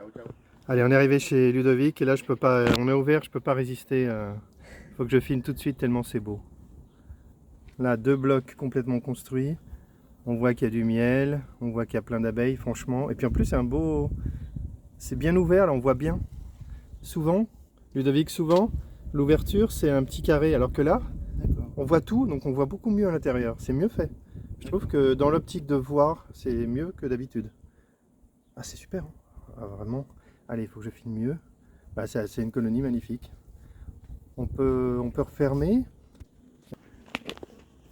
Ciao, ciao. Allez, on est arrivé chez Ludovic et là je peux pas, on est ouvert, je peux pas résister. Faut que je filme tout de suite tellement c'est beau. Là, 2 blocs complètement construits. On voit qu'il y a du miel, on voit qu'il y a plein d'abeilles, franchement. Et puis en plus, c'est un beau, c'est bien ouvert, là, on voit bien. Souvent, Ludovic, souvent, l'ouverture c'est un petit carré, alors que là, on voit tout, donc on voit beaucoup mieux à l'intérieur. C'est mieux fait. Je trouve que dans l'optique de voir, c'est mieux que d'habitude. Ah, c'est super, hein. Ah, vraiment. Allez, il faut que je filme mieux. Bah, c'est une colonie magnifique. On peut refermer.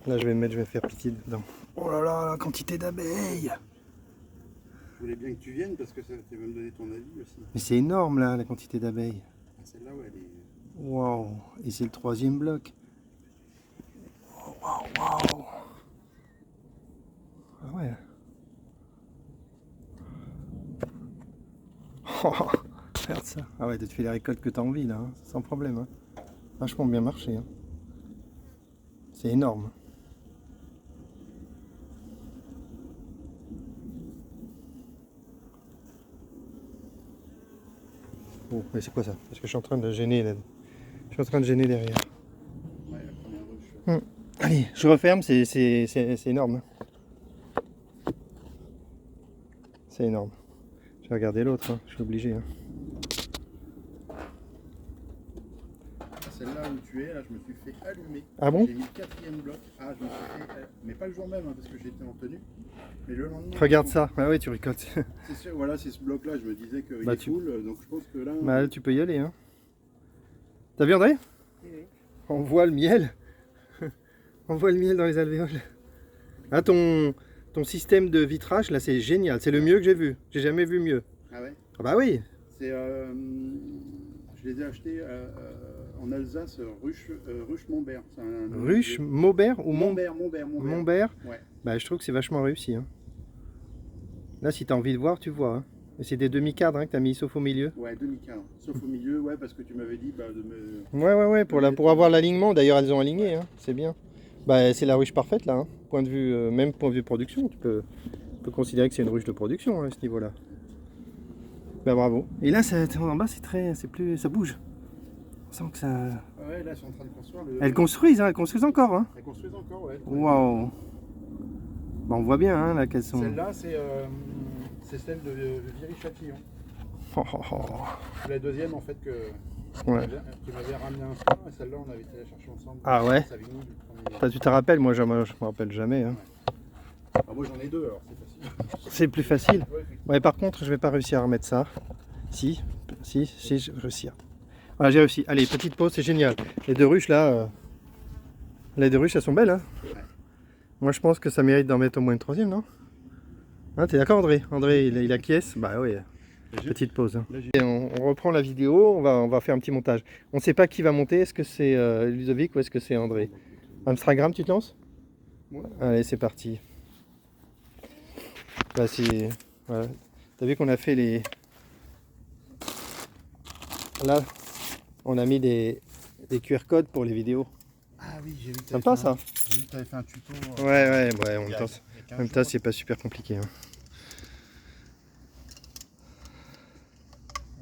Là, je vais me mettre, je vais faire pitié dedans. Oh là là, la quantité d'abeilles! Je voulais bien que tu viennes parce que ça tu vas me donner ton avis aussi. Mais c'est énorme là, la quantité d'abeilles. Ah, celle-là, ouais, elle est. Waouh! Et c'est le 3e bloc. Waouh, waouh! Ah ouais. Oh, regarde ça. Ah ouais, tu te fais les récoltes que tu as envie là, hein, sans problème. Hein. Vachement bien marché. Hein. C'est énorme. Oh, mais c'est quoi ça? Parce que je suis en train de gêner là. Je suis en train de gêner derrière. Ouais, la première ruche. Allez, je referme, c'est énorme. C'est énorme. Je vais regarder l'autre, hein. Je suis obligé. Hein. Celle-là où tu es, là, je me suis fait allumer. Ah bon? J'ai mis le 4e bloc. Ah, je me suis fait. Mais pas le jour même, hein, parce que j'étais en tenue. Mais le lendemain. Regarde ça. Ah oui, tu récoltes. C'est sûr, voilà, c'est ce bloc-là. Je me disais qu'il Bah, est cool. Donc je pense que là. Bah, tu peux y aller. Hein. T'as vu, André? Oui. On voit le miel. On voit le miel dans les alvéoles. Ah, ton système de vitrage, là, c'est génial. C'est le mieux que j'ai vu. J'ai jamais vu mieux. Ah ouais? Ah bah oui. C'est. Je les ai achetés en Alsace, ruche Montbert. Ruche Maubert ou Montbert. Montbert. Ouais. Bah, je trouve que c'est vachement réussi. Hein. Là, si tu as envie de voir, tu vois. Hein. Et c'est des demi-cadres hein, que tu as mis sauf au milieu. Ouais, demi-cadre. Sauf au milieu, ouais, parce que tu m'avais dit bah, de me. Ouais, pour avoir l'alignement. D'ailleurs, elles ont aligné. Hein. C'est bien. Bah, c'est la ruche parfaite là. Hein. Point de vue, même point de vue production, tu peux considérer que c'est une ruche de production hein, à ce niveau-là. Bah bravo. Et là, en bas, c'est plus, ça bouge. On sent que ça. Ouais, là, ils sont en train de construire. Elles construisent encore. Hein. Elles construisent encore, ouais. Waouh. Bah, on voit bien hein, là qu'elles sont. Celle-là, c'est celle de Viry-Châtillon. Oh, oh, oh. C'est la deuxième en fait que Ouais. tu m'avais ramené un soin et celle-là, on avait été la chercher ensemble. Ah ouais. Savigny, du premier. Ça, tu te rappelles, moi je me rappelle jamais. Hein. Ah, moi j'en ai deux alors c'est facile. C'est plus facile. Ouais, effectivement. Ouais, par contre, je vais pas réussir à remettre ça. Si, je vais réussir. Voilà, j'ai réussi. Allez, petite pause, c'est génial. Les 2 ruches là, les 2 ruches, elles sont belles. Hein. Ouais. Moi, je pense que ça mérite d'en mettre au moins une 3e, non? Hein, t'es d'accord, André? André, il acquiesce. Bah oui. Petite pause. Hein. Et on reprend la vidéo, on va faire un petit montage. On ne sait pas qui va monter, est-ce que c'est Ludovic ou est-ce que c'est André? Instagram, tu te lances? Ouais. Allez, c'est parti. Bah, voilà. T'as vu qu'on a fait les... Là, on a mis des QR codes pour les vidéos. Ah oui, j'ai vu que Sympa ça? J'ai vu que tu avais fait un tuto. Ouais, en il y a- même temps, il y a en même 15 temps jours. c'est pas super compliqué. Hein.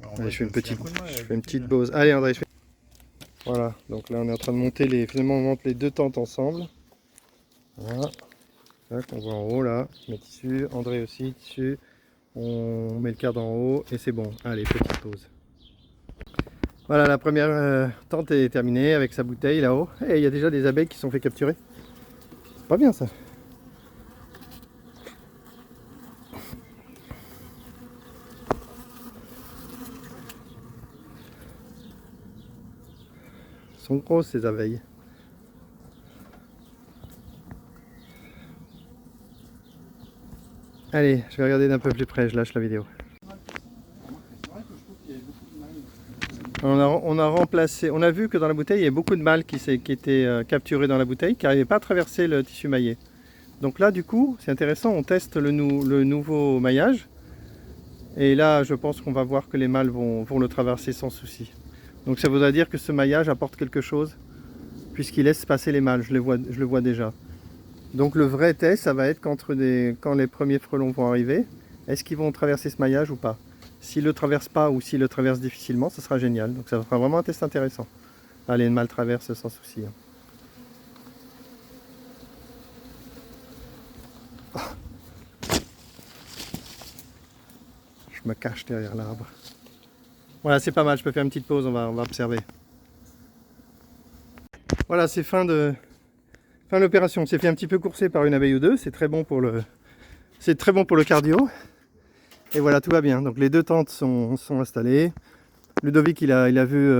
Alors, on Allez, va je fais une faire un coup de main, je fais une petite pause. Allez André, Voilà, donc là on est en train de monter finalement on monte les 2 tentes ensemble. Voilà. Tac, on va en haut là, je mets tissu, André aussi, tissu. On met le cadre en haut et c'est bon. Allez, petite pause. Voilà, la première tente est terminée avec sa bouteille là-haut. Et il y a déjà des abeilles qui sont fait capturer. C'est pas bien ça. Elles sont grosses ces abeilles. Allez, je vais regarder d'un peu plus près, je lâche la vidéo. C'est vrai que je trouve qu'il y avait beaucoup de mal. On a remplacé, on a vu que dans la bouteille il y a beaucoup de mâles qui étaient capturés dans la bouteille, qui n'arrivaient pas à traverser le tissu maillé. Donc là du coup, c'est intéressant, on teste le nouveau maillage. Et là je pense qu'on va voir que les mâles vont le traverser sans souci. Donc ça voudrait dire que ce maillage apporte quelque chose, puisqu'il laisse passer les mâles, je le vois déjà. Donc le vrai test, ça va être quand les premiers frelons vont arriver, est-ce qu'ils vont traverser ce maillage ou pas? S'il ne le traverse pas ou s'il le traverse difficilement, ce sera génial. Donc ça fera vraiment un test intéressant. Allez, le mâle traverse sans souci. Je me cache derrière l'arbre. Voilà, c'est pas mal, je peux faire une petite pause, on va observer. Voilà, c'est fin de l'opération. On s'est fait un petit peu courser par une abeille ou deux, c'est très bon pour le cardio. Et voilà, tout va bien. Donc les deux tentes sont installées. Ludovic, il a vu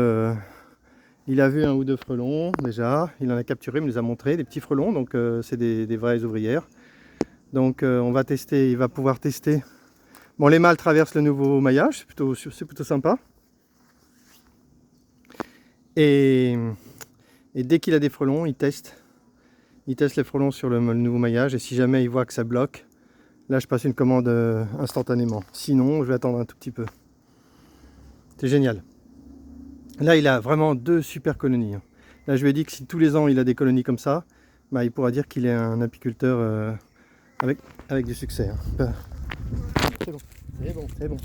un ou deux frelons déjà. Il en a capturé, il me les a montrés, des petits frelons. Donc c'est des vraies ouvrières. Donc on va tester, il va pouvoir tester. Bon, les mâles traversent le nouveau maillage, c'est plutôt sympa. Et dès qu'il a des frelons, il teste les frelons sur le nouveau maillage. Et si jamais il voit que ça bloque, là je passe une commande instantanément. Sinon, je vais attendre un tout petit peu. C'est génial. Là, il a vraiment 2 super colonies. Là, je lui ai dit que si tous les ans il a des colonies comme ça, bah, il pourra dire qu'il est un apiculteur avec du succès. C'est bon.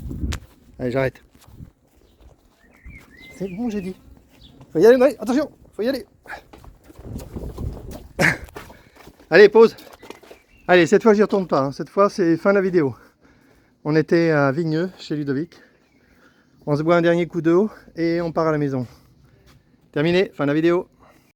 Allez, j'arrête. C'est bon, j'ai dit. Faut y aller, Noé, attention, faut y aller. Allez, pause. Allez, cette fois, j'y retourne pas. Cette fois, c'est fin de la vidéo. On était à Vigneux, chez Ludovic. On se boit un dernier coup d'eau et on part à la maison. Terminé, fin de la vidéo.